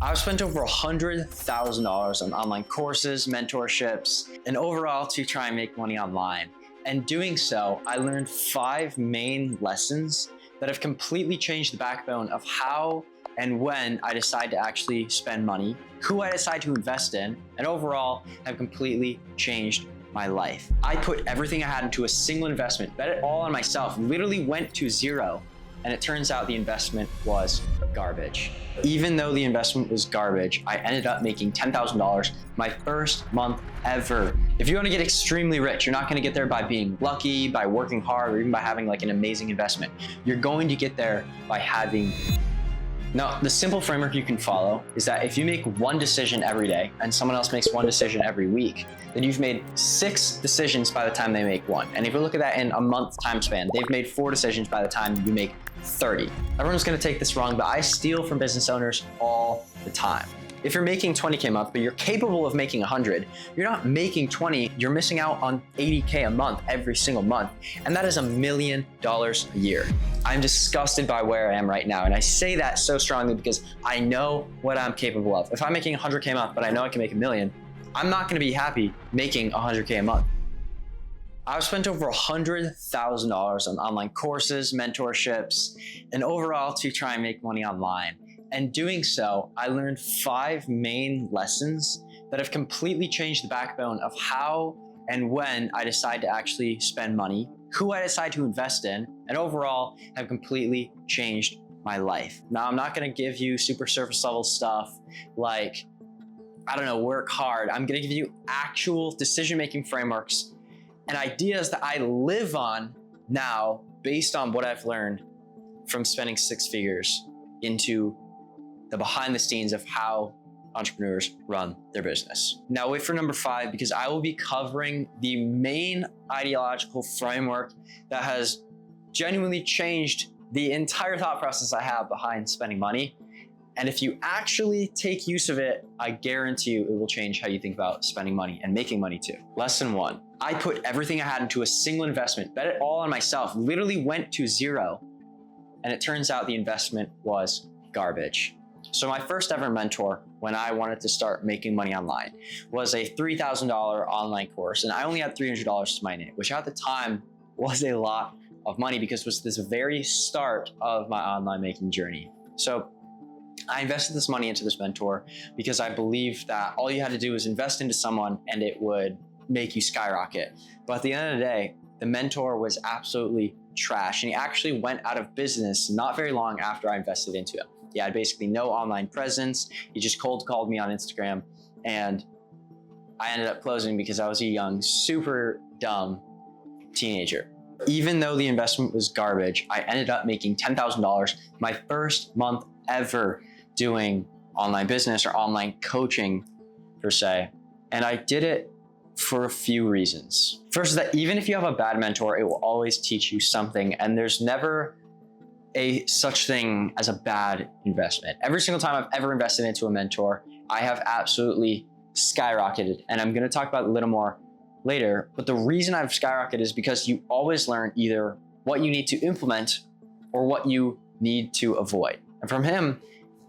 I've spent over $100,000 on online courses, mentorships, and overall to try and make money online. And doing so, I learned 5 main lessons that have completely changed the backbone of how and when I decide to actually spend money, who I decide to invest in, and overall have completely changed my life. I put everything I had into a single investment, bet it all on myself, literally went to zero, and it turns out the investment was garbage. Even though the investment was garbage, I ended up making $10,000 my first month ever. If you want to get extremely rich, you're not going to get there by being lucky, by working hard, or even by having like an amazing investment. You're going to get there by having. Now, the simple framework you can follow is that if you make one decision every day and someone else makes one decision every week, then you've made 6 decisions by the time they make one. And if you look at that in a month time span, they've made 4 decisions by the time you make 30. Everyone's gonna take this wrong, but I steal from business owners all the time. If you're making 20K a month, but you're capable of making 100, you're not making 20, you're missing out on 80K a month every single month. And that is $1 million a year. I'm disgusted by where I am right now. And I say that so strongly because I know what I'm capable of. If I'm making 100K a month, but I know I can make $1 million, I'm not gonna be happy making 100K a month. I've spent over $100,000 on online courses, mentorships, and overall to try and make money online. And doing so, I learned 5 main lessons that have completely changed the backbone of how and when I decide to actually spend money, who I decide to invest in, and overall have completely changed my life. Now, I'm not gonna give you super surface level stuff like, I don't know, work hard. I'm gonna give you actual decision-making frameworks and ideas that I live on now based on what I've learned from spending 6 figures into the behind the scenes of how entrepreneurs run their business. Now wait for number 5 because I will be covering the main ideological framework that has genuinely changed the entire thought process I have behind spending money. And if you actually take use of it, I guarantee you it will change how you think about spending money and making money too. Lesson 1, I put everything I had into a single investment, bet it all on myself, literally went to zero. And it turns out the investment was garbage. So my first ever mentor when I wanted to start making money online was a $3,000 online course. And I only had $300 to my name, which at the time was a lot of money because it was this very start of my online making journey. So I invested this money into this mentor because I believed that all you had to do was invest into someone and it would make you skyrocket. But at the end of the day, the mentor was absolutely trash. And he actually went out of business not very long after I invested into him. He had basically no online presence. He just cold called me on Instagram and I ended up closing because I was a young, super dumb teenager. Even though the investment was garbage, I ended up making $10,000 my first month ever doing online business or online coaching per se. And I did it for a few reasons. First is that even if you have a bad mentor, it will always teach you something. And there's never a such thing as a bad investment. Every single time I've ever invested into a mentor, I have absolutely skyrocketed. And I'm gonna talk about it a little more later. But the reason I've skyrocketed is because you always learn either what you need to implement or what you need to avoid. And from him,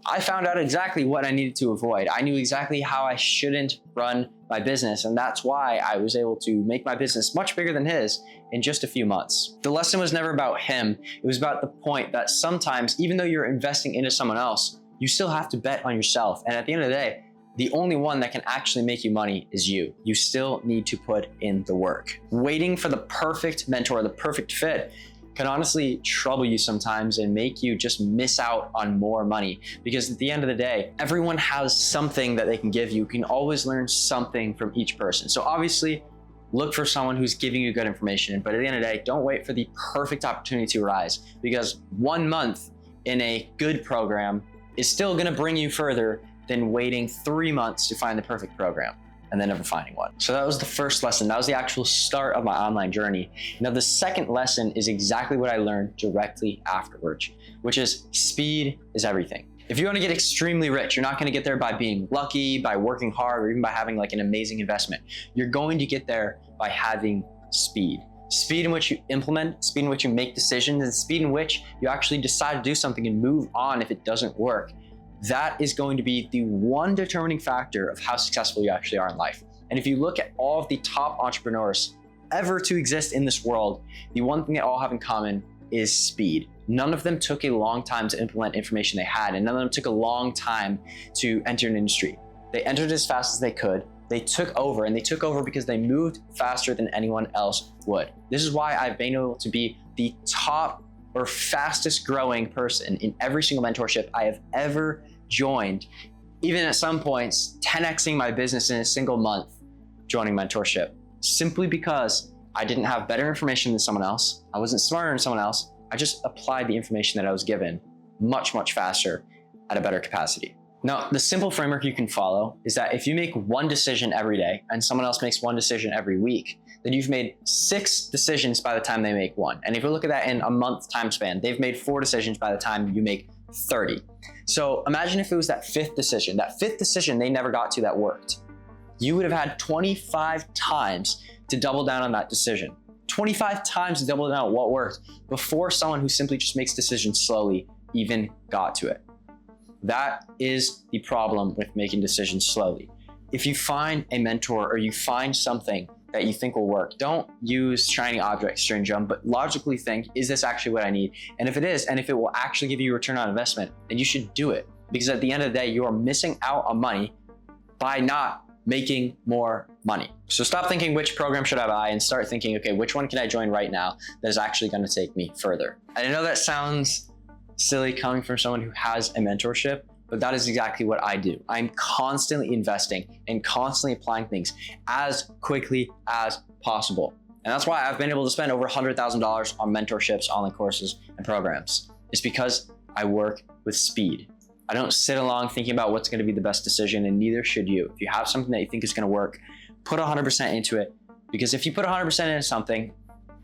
I found out exactly what I needed to avoid. I knew exactly how I shouldn't run my business. And that's why I was able to make my business much bigger than his in just a few months. The lesson was never about him. It was about the point that sometimes, even though you're investing into someone else, you still have to bet on yourself. And at the end of the day, the only one that can actually make you money is you. You still need to put in the work. Waiting for the perfect mentor, the perfect fit, can honestly trouble you sometimes and make you just miss out on more money. Because at the end of the day, everyone has something that they can give you. You can always learn something from each person. So obviously, look for someone who's giving you good information. But at the end of the day, don't wait for the perfect opportunity to arise because 1 month in a good program is still gonna bring you further than waiting 3 months to find the perfect program and then never finding one. So that was the first lesson. That was the actual start of my online journey. Now the second lesson is exactly what I learned directly afterwards, which is speed is everything. If you want to get extremely rich, you're not going to get there by being lucky, by working hard, or even by having like an amazing investment. You're going to get there by having speed. Speed in which you implement, speed in which you make decisions, and speed in which you actually decide to do something and move on if it doesn't work. that is going to be the one determining factor of how successful you actually are in life. And if you look at all of the top entrepreneurs ever to exist in this world, the one thing they all have in common is speed. None of them took a long time to implement information they had, and none of them took a long time to enter an industry. They entered as fast as they could. They took over, and they took over because they moved faster than anyone else would. This is why I've been able to be the top or fastest growing person in every single mentorship I have ever joined, even at some points 10xing my business in a single month joining mentorship, simply because I didn't have better information than someone else. I wasn't smarter than someone else. I just applied the information that I was given much, much faster at a better capacity. Now, the simple framework you can follow is that if you make one decision every day and someone else makes one decision every week, then you've made 6 decisions by the time they make one. And if you look at that in a month time span, they've made 4 decisions by the time you make 30. So imagine if it was that 5th decision. That 5th decision they never got to that worked. You would have had 25 times to double down on that decision. 25 times to double down on what worked before someone who simply just makes decisions slowly even got to it. That is the problem with making decisions slowly. If you find a mentor or you find something that you think will work, don't use shiny object syndrome, but logically think, is this actually what I need? And if it is, and if it will actually give you a return on investment, then you should do it. Because at the end of the day, you are missing out on money by not making more money. So stop thinking, which program should I buy, and start thinking, okay, which one can I join right now that is actually going to take me further? And I know that sounds silly coming from someone who has a mentorship, but that is exactly what I do. I'm constantly investing and constantly applying things as quickly as possible. And that's why I've been able to spend over $100,000 on mentorships, online courses, and programs. It's because I work with speed. I don't sit along thinking about what's going to be the best decision, and neither should you. If you have something that you think is going to work, put 100% into it, because if you put 100% into something,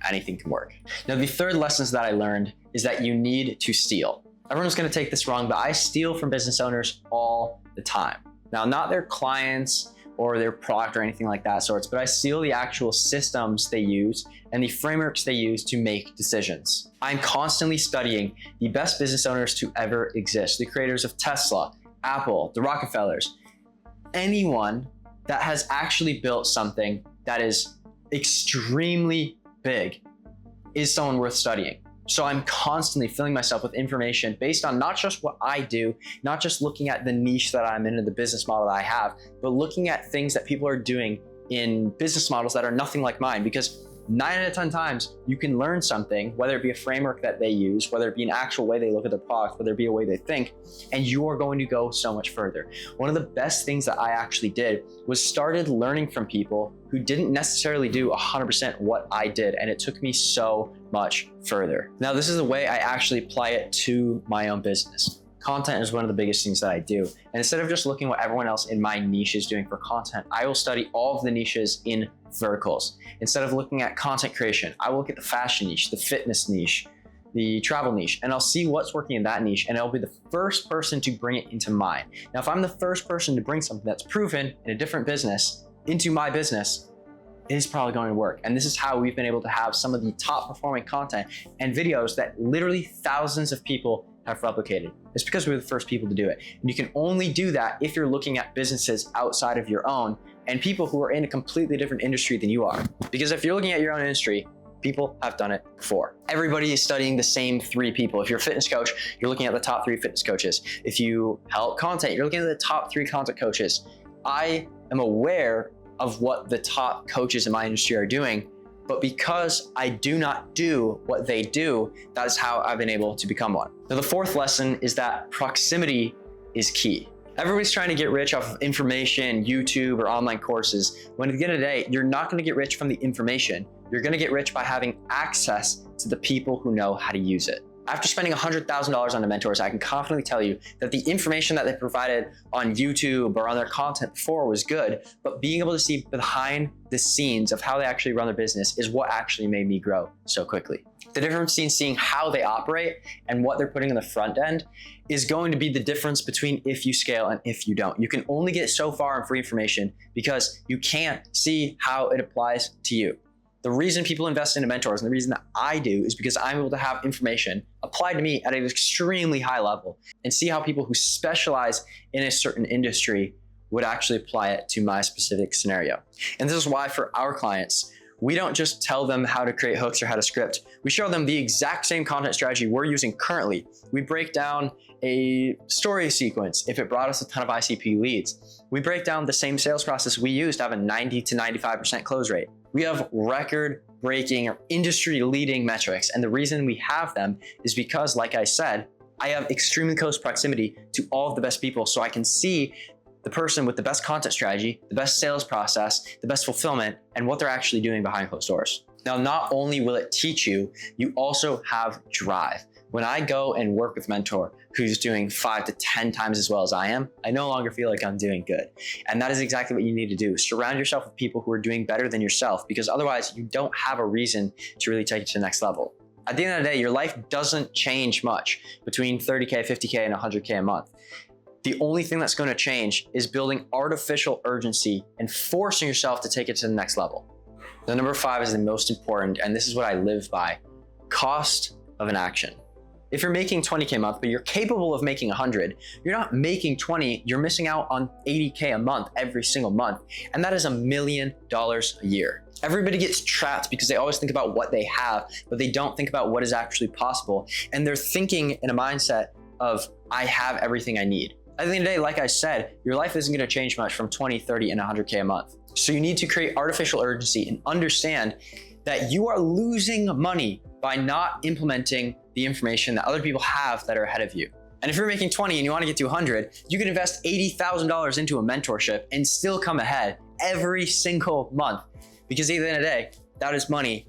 anything can work. Now, the third lesson that I learned is that you need to steal. Everyone's going to take this wrong, but I steal from business owners all the time. Now, not their clients or their product or anything like that sorts, but I steal the actual systems they use and the frameworks they use to make decisions. I'm constantly studying the best business owners to ever exist, the creators of Tesla, Apple, the Rockefellers, anyone that has actually built something that is extremely big is someone worth studying. So I'm constantly filling myself with information based on not just what I do, not just looking at the niche that I'm in or the business model that I have, but looking at things that people are doing in business models that are nothing like mine. Because 9 out of 10 times you can learn something, whether it be a framework that they use, whether it be an actual way they look at their product, whether it be a way they think, and you are going to go so much further. One of the best things that I actually did was started learning from people who didn't necessarily do 100% what I did, and it took me so much further. Now, this is the way I actually apply it to my own business. Content is one of the biggest things that I do. And instead of just looking what everyone else in my niche is doing for content, I will study all of the niches in verticals. Instead of looking at content creation, I will look at the fashion niche, the fitness niche, the travel niche, and I'll see what's working in that niche, and I'll be the first person to bring it into mine. Now, if I'm the first person to bring something that's proven in a different business into my business, it is probably going to work. And this is how we've been able to have some of the top performing content and videos that literally thousands of people have replicated. It's because we're the first people to do it. And you can only do that if you're looking at businesses outside of your own and people who are in a completely different industry than you are. Because if you're looking at your own industry, people have done it before. Everybody is studying the same 3 people. If you're a fitness coach, you're looking at the top 3 fitness coaches. If you help content, you're looking at the top 3 content coaches. I am aware of what the top coaches in my industry are doing, but because I do not do what they do, that is how I've been able to become one. Now, the 4th lesson is that proximity is key. Everybody's trying to get rich off of information, YouTube, or online courses, when at the end of the day, you're not gonna get rich from the information. You're gonna get rich by having access to the people who know how to use it. After spending $100,000 on the mentors, I can confidently tell you that the information that they provided on YouTube or on their content before was good, but being able to see behind the scenes of how they actually run their business is what actually made me grow so quickly. The difference between seeing how they operate and what they're putting in the front end is going to be the difference between if you scale and if you don't. You can only get so far in free information because you can't see how it applies to you. The reason people invest into mentors and the reason that I do is because I'm able to have information apply to me at an extremely high level and see how people who specialize in a certain industry would actually apply it to my specific scenario. And this is why for our clients, we don't just tell them how to create hooks or how to script. We show them the exact same content strategy we're using currently. We break down a story sequence if it brought us a ton of ICP leads. We break down the same sales process we use to have a 90 to 95% close rate. We have record-breaking or industry-leading metrics, and the reason we have them is because, like I said, I have extremely close proximity to all of the best people, so I can see the person with the best content strategy, the best sales process, the best fulfillment, and what they're actually doing behind closed doors. Now, not only will it teach you, you also have drive. When I go and work with a mentor who's doing 5 to 10 times as well as I am, I no longer feel like I'm doing good. And that is exactly what you need to do. Surround yourself with people who are doing better than yourself, because otherwise you don't have a reason to really take it to the next level. At the end of the day, your life doesn't change much between 30K, 50K, and 100K a month. The only thing that's going to change is building artificial urgency and forcing yourself to take it to the next level. The number 5 is the most important, and this is what I live by: cost of an action. If you're making 20K a month, but you're capable of making 100, you're not making 20, you're missing out on 80K a month every single month. And that is $1 million a year. Everybody gets trapped because they always think about what they have, but they don't think about what is actually possible. And they're thinking in a mindset of, I have everything I need. At the end of the day, like I said, your life isn't going to change much from 20, 30, and 100K a month. So you need to create artificial urgency and understand that you are losing money by not implementing the information that other people have that are ahead of you. And if you're making 20 and you want to get to 100, you can invest $80,000 into a mentorship and still come ahead every single month. Because at the end of the day, that is money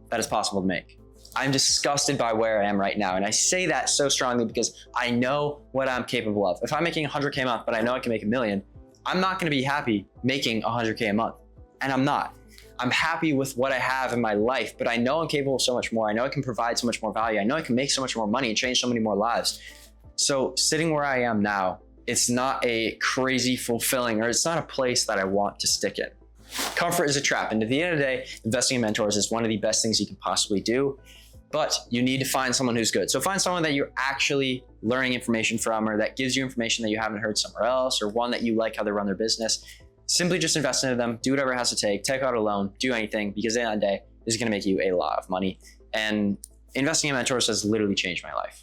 that is possible to make. I'm disgusted by where I am right now. And I say that so strongly because I know what I'm capable of. If I'm making 100K a month, but I know I can make $1 million, I'm not going to be happy making 100K a month. And I'm not. I'm happy with what I have in my life, but I know I'm capable of so much more. I know I can provide so much more value. I know I can make so much more money and change so many more lives. So sitting where I am now, it's not a crazy fulfilling, or it's not a place that I want to stick in. Comfort is a trap. And at the end of the day, investing in mentors is one of the best things you can possibly do, but you need to find someone who's good. So find someone that you're actually learning information from, or that gives you information that you haven't heard somewhere else, or one that you like how they run their business. Simply just invest into them, do whatever it has to take out a loan, do anything, because at the end of the day, this is going to make you a lot of money. And investing in mentors has literally changed my life.